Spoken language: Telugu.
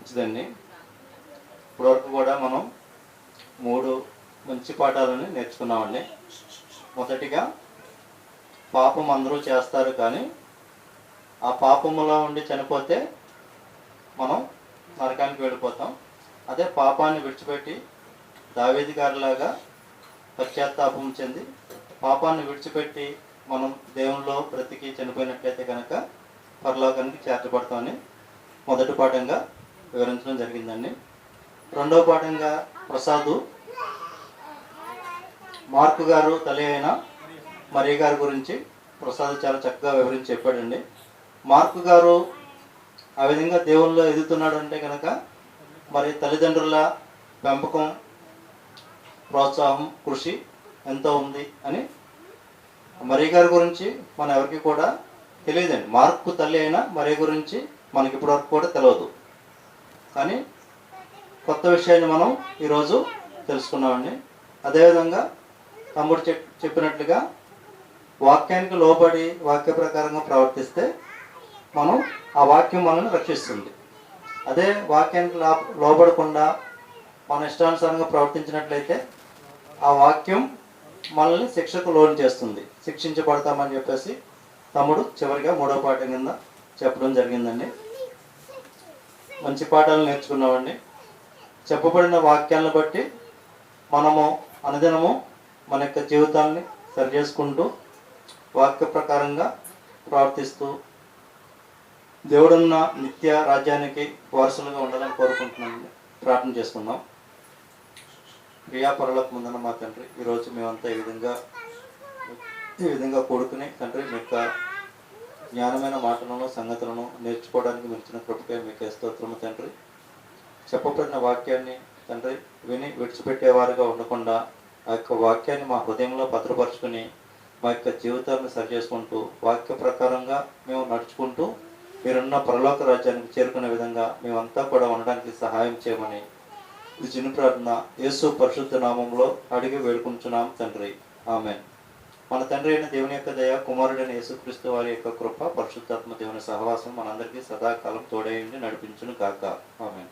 మంచిదండి. ఇప్పటివరకు కూడా మనం 3 మంచి పాఠాలని నేర్చుకున్నామండి. మొదటిగా పాపం అందరూ చేస్తారు, కానీ ఆ పాపములో ఉండి చనిపోతే మనం నరకానికి వెళ్ళిపోతాం. అదే పాపాన్ని విడిచిపెట్టి దావీదు గారిలాగా పశ్చాత్తాపం చెంది పాపాన్ని విడిచిపెట్టి మనం దేవునిలో బ్రతికి చనిపోయినట్లయితే కనుక పరలోకానికి చేర్చబడతామని మొదటి పాఠంగా వివరించడం జరిగిందండి. రెండవ పాఠంగా ప్రసాదు మార్కు గారు తల్లి అయిన మరియ గారి గురించి ప్రసాద్ చాలా చక్కగా వివరించి చెప్పాడండి. మార్కు గారు ఆ విధంగా దేవుల్లో ఎదుగుతున్నాడు అంటే కనుక మరి తల్లిదండ్రుల పెంపకం, ప్రోత్సాహం, కృషి ఎంతో ఉంది అని మరియ గారి గురించి మన ఎవరికి కూడా తెలియదండి. మార్కు తల్లి అయినా మరియ గురించి మనకి ఇప్పటివరకు కూడా తెలియదు. కానీ కొత్త విషయాన్ని మనం ఈరోజు తెలుసుకున్నామండి. అదేవిధంగా తమ్ముడు చెప్పినట్లుగా వాక్యానికి లోబడి వాక్య ప్రకారంగా ప్రవర్తిస్తే మనం ఆ వాక్యం మనల్ని రక్షిస్తుంది. అదే వాక్యానికి లోబడకుండా మన ఇష్టానుసారంగా ప్రవర్తించినట్లయితే ఆ వాక్యం మనల్ని శిక్షకు లోను చేస్తుంది, శిక్షించబడతామని చెప్పేసి తమ్ముడు చివరిగా 3వ పాఠం కింద చెప్పడం జరిగిందండి. మంచి పాఠాలు నేర్చుకున్నామండి. చెప్పబడిన వాక్యాలను బట్టి మనము అనుదినము మన యొక్క జీవితాన్ని సరి చేసుకుంటూ వాక్య ప్రకారంగా ప్రవర్తిస్తూ దేవుడున్న నిత్య రాజ్యానికి వారసులుగా ఉండాలని కోరుకుంటున్నాను. ప్రార్థన చేసుకుందాం. ప్రియా పరలోకమందున్న మా తండ్రి, ఈరోజు మేమంతా ఈ విధంగా కూడుకుని తండ్రి మీ యొక్క జ్ఞానమైన మాటలను సంగతులను నేర్చుకోవడానికి మీరు ఇచ్చిన కృపకే మీకు స్తోత్రము తండ్రి. చెప్పబడిన వాక్యాన్ని తండ్రి విని విడిచిపెట్టేవారుగా ఉండకుండా ఆ యొక్క వాక్యాన్ని మా హృదయంలో భద్రపరుచుకుని మా యొక్క జీవితాన్ని సరి చేసుకుంటూ వాక్య ప్రకారంగా మేము నడుచుకుంటూ మీరున్న పరలోక రాజ్యానికి చేరుకునే విధంగా మేమంతా కూడా ఉండడానికి సహాయం చేయమని ఈ చిన్న ప్రార్థన యేసు పరిశుద్ధ నామంలో అడిగి వేడుకుంటున్నాం తండ్రి. ఆమెన్. మన తండ్రి అయిన దేవుని యొక్క దయ, కుమారుడైన యేసుక్రీస్తు వారి యొక్క కృప, పరిశుద్ధాత్మ దేవుని సహవాసం మనందరికీ సదాకాలం తోడైండి నడిపించును గాక. ఆమెన్.